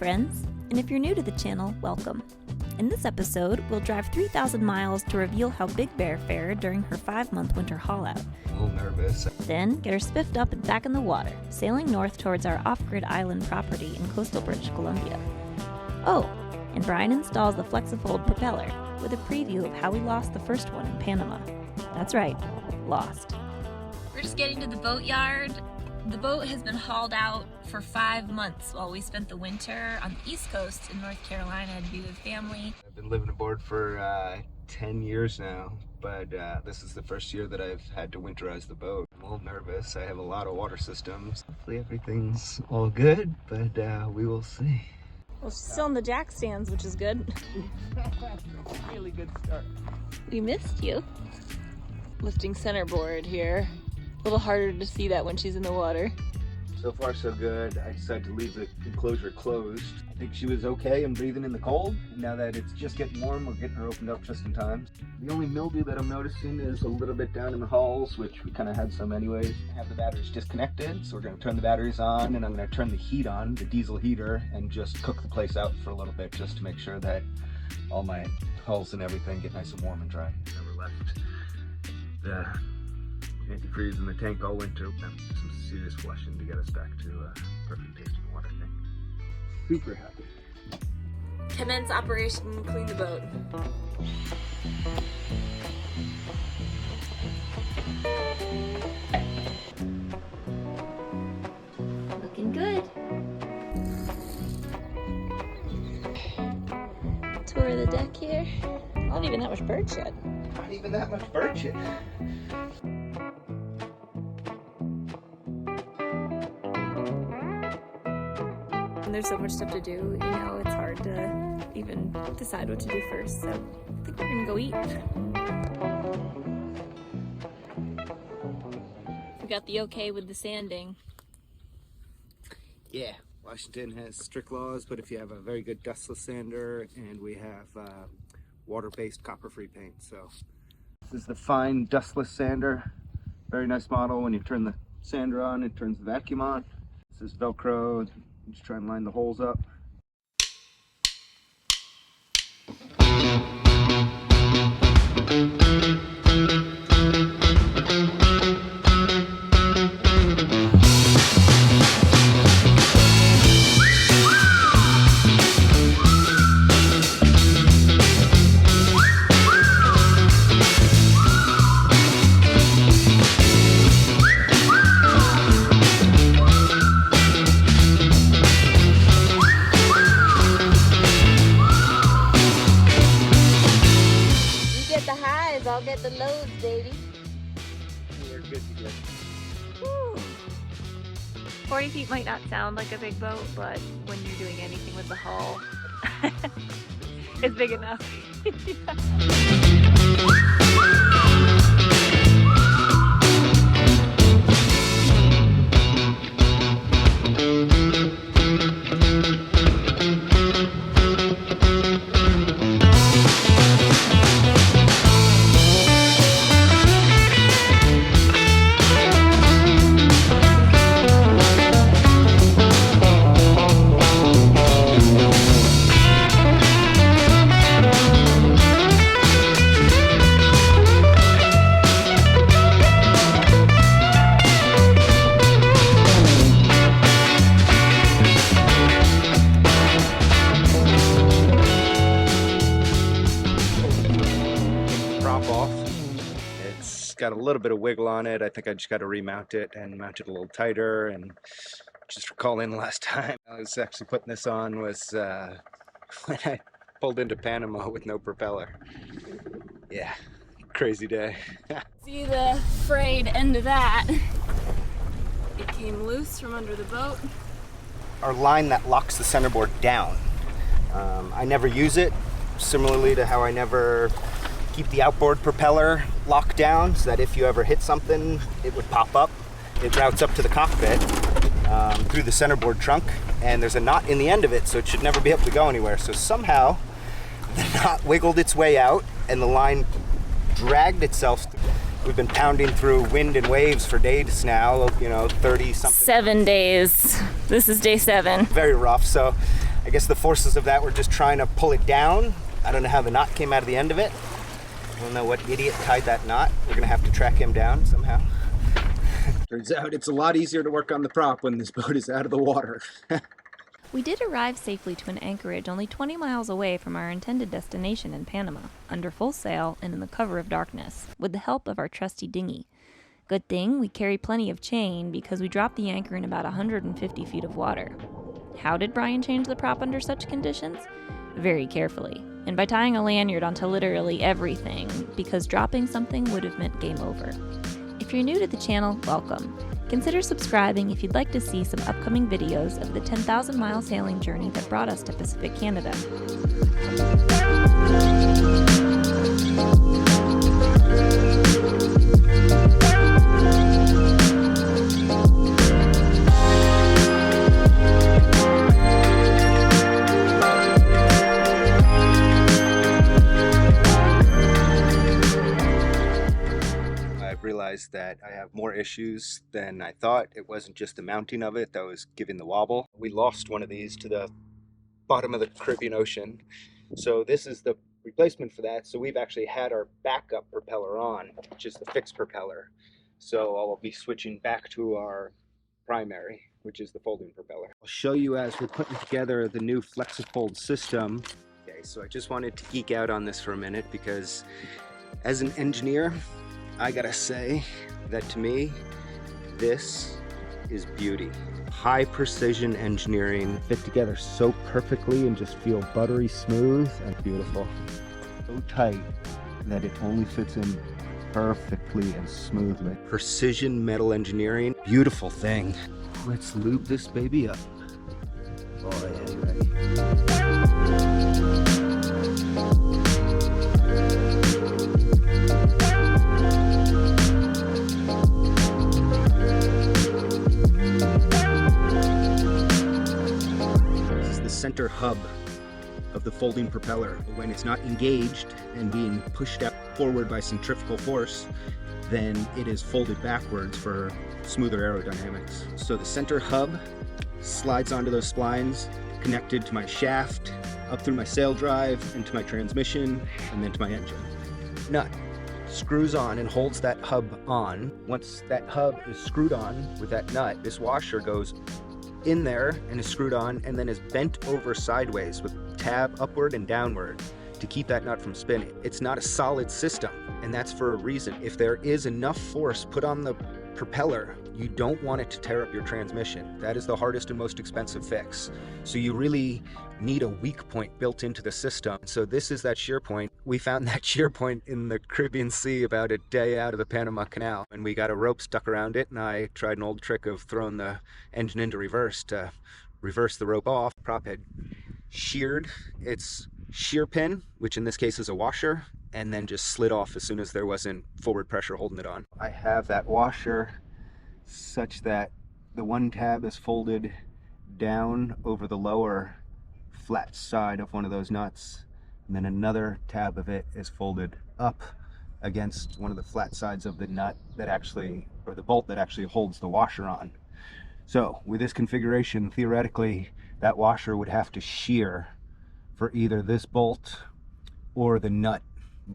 friends, and if you're new to the channel, welcome. In this episode, we'll drive 3,000 miles to reveal how Big Bear fared during her 5-month winter haul-out. A little nervous. Then, get her spiffed up and back in the water, sailing north towards our off-grid island property in coastal British Columbia. Oh, and Brian installs the Flexofold Propeller with a preview of how we lost the first one in Panama. That's right, lost. We're just getting to the boatyard. The boat has been hauled out for 5 months while we spent the winter on the East Coast in North Carolina to be with family. I've been living aboard for 10 years now, but this is the first year that I've had to winterize the boat. I'm a little nervous. I have a lot of water systems. Hopefully everything's all good, but we will see. Well, she's still in the jack stands, which is good. Really good start. We missed you. Lifting centerboard here. A little harder to see that when she's in the water. So far so good. I decided to leave the enclosure closed. I think she was okay and breathing in the cold. And now that it's just getting warm, we're getting her opened up just in time. The only mildew that I'm noticing is a little bit down in the hulls, which we kind of had some anyways. I have the batteries disconnected, so we're going to turn the batteries on, and I'm going to turn the heat on, the diesel heater, and just cook the place out for a little bit just to make sure that all my hulls and everything get nice and warm and dry. Never left the antifreeze in the tank all winter. Some serious flushing to get us back to perfect tasting water. I think. Super happy. Commence operation, clean the boat. Looking good. Tour of the deck here. Not even that much bird shit. Not even that much bird shit. There's so much stuff to do, you know, it's hard to even decide what to do first, so I think we're gonna go eat. We got the okay with the sanding. Yeah, Washington has strict laws, but if you have a very good dustless sander, and we have water-based copper-free paint, so. This is the fine dustless sander. Very nice model. When you turn the sander on, it turns the vacuum on. This is Velcro. Just try and line the holes up. I'll get the loads, baby. We're good to go. Woo. 40 feet might not sound like a big boat, but when you're doing anything with the hull, it's big enough. Got a little bit of wiggle on it. I think I just got to remount it and mount it a little tighter. And just recalling the last time I was actually putting this on was when I pulled into Panama with no propeller. Yeah, crazy day. See the frayed end of that. It came loose from under the boat. Our line that locks the centerboard down. I never use it, similarly to how I never keep the outboard propeller locked down so that if you ever hit something, it would pop up. It routes up to the cockpit through the centerboard trunk, and there's a knot in the end of it, so it should never be able to go anywhere. So somehow the knot wiggled its way out and the line dragged itself. We've been pounding through wind and waves for days now, 30 something. 7 days. This is day 7. Very rough. So I guess the forces of that were just trying to pull it down. I don't know how the knot came out of the end of it. I don't know what idiot tied that knot. We're gonna have to track him down somehow. Turns out it's a lot easier to work on the prop when this boat is out of the water. We did arrive safely to an anchorage only 20 miles away from our intended destination in Panama, under full sail and in the cover of darkness, with the help of our trusty dinghy. Good thing we carry plenty of chain because we dropped the anchor in about 150 feet of water. How did Brian change the prop under such conditions? Very carefully, and by tying a lanyard onto literally everything, because dropping something would have meant game over. If you're new to the channel, welcome. Consider subscribing if you'd like to see some upcoming videos of the 10,000-mile sailing journey that brought us to Pacific Canada. That I have more issues than I thought. It wasn't just the mounting of it that was giving the wobble. We lost one of these to the bottom of the Caribbean Ocean. So this is the replacement for that. So we've actually had our backup propeller on, which is the fixed propeller. So I'll be switching back to our primary, which is the folding propeller. I'll show you as we're putting together the new Flexofold system. Okay, so I just wanted to geek out on this for a minute because as an engineer, I gotta say that to me, this is beauty. High precision engineering, fit together so perfectly and just feel buttery smooth and beautiful. So tight that it only fits in perfectly and smoothly. Precision metal engineering, beautiful thing. Let's lube this baby up. Oh yeah, you ready? Center hub of the folding propeller. When it's not engaged and being pushed out forward by centrifugal force, then it is folded backwards for smoother aerodynamics. So the center hub slides onto those splines, connected to my shaft, up through my sail drive, into my transmission, and then to my engine. Nut screws on and holds that hub on. Once that hub is screwed on with that nut, this washer goes in there and is screwed on and then is bent over sideways with tab upward and downward to keep that nut from spinning. It's not a solid system, and that's for a reason. If there is enough force put on the propeller, you don't want it to tear up your transmission. That is the hardest and most expensive fix. So you really need a weak point built into the system. So this is that shear point. We found that shear point in the Caribbean Sea about a day out of the Panama Canal, and we got a rope stuck around it, and I tried an old trick of throwing the engine into reverse to reverse the rope off. Prop had sheared its shear pin, which in this case is a washer, and then just slid off as soon as there wasn't forward pressure holding it on. I have that washer such that the one tab is folded down over the lower flat side of one of those nuts, and then another tab of it is folded up against one of the flat sides of the nut that actually, or the bolt that actually holds the washer on. So with this configuration, theoretically, that washer would have to shear for either this bolt or the nut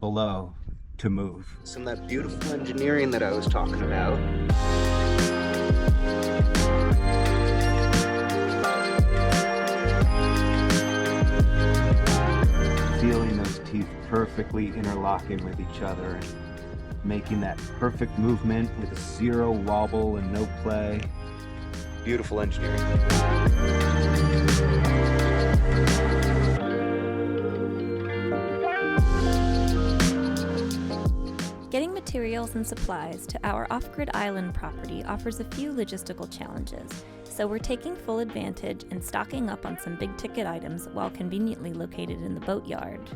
below to move. Some of that beautiful engineering that I was talking about. Feeling those teeth perfectly interlocking with each other and making that perfect movement with zero wobble and no play. Beautiful engineering. Getting materials and supplies to our off-grid island property offers a few logistical challenges, so we're taking full advantage and stocking up on some big-ticket items while conveniently located in the boatyard.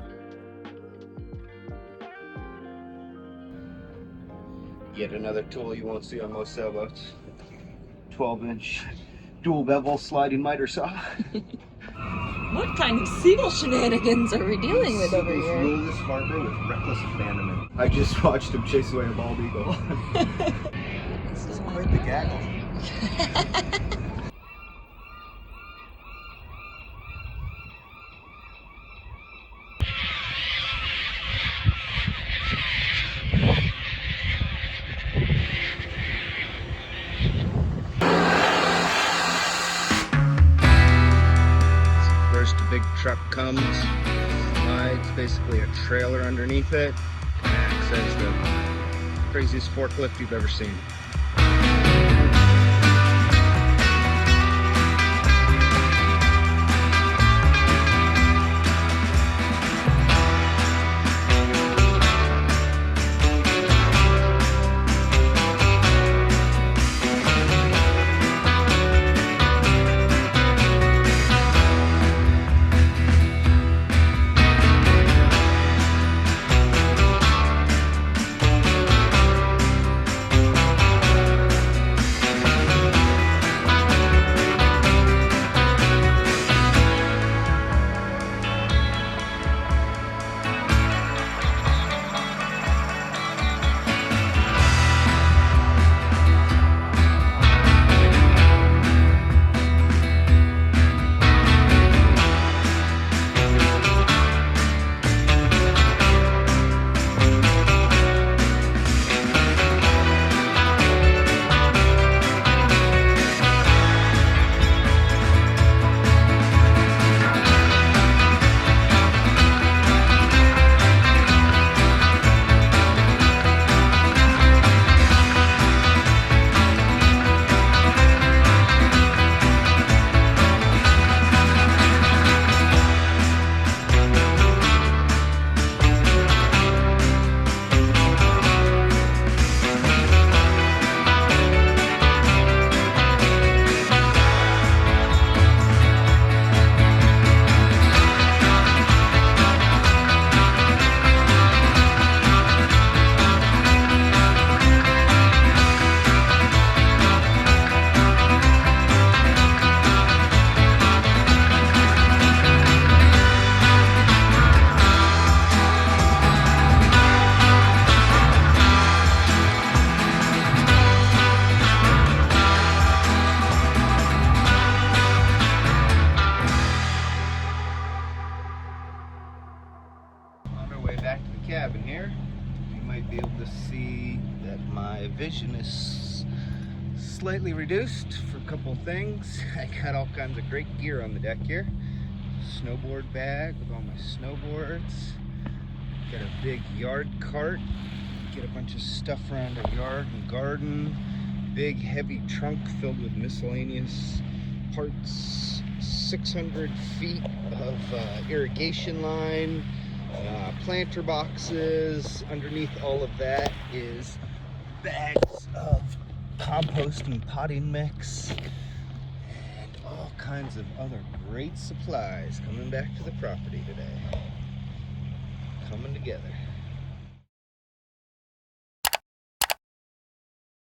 Yet another tool you won't see on most sailboats. 12-inch dual bevel sliding miter saw. What kind of seagull shenanigans are we dealing with over here? Rule this harbor with reckless abandonment. I just watched him chase away a bald eagle. It's quite the gaggle. truck comes, it's basically a trailer underneath it. It acts as the craziest forklift you've ever seen. Cabin here, you might be able to see that my vision is slightly reduced for a couple things. I got all kinds of great gear on the deck here. Snowboard bag with all my snowboards. Got a big yard cart. Get a bunch of stuff around our yard and garden. Big heavy trunk filled with miscellaneous parts. 600 feet of irrigation line. Planter boxes. Underneath all of that is bags of compost and potting mix and all kinds of other great supplies coming back to the property today. Coming together.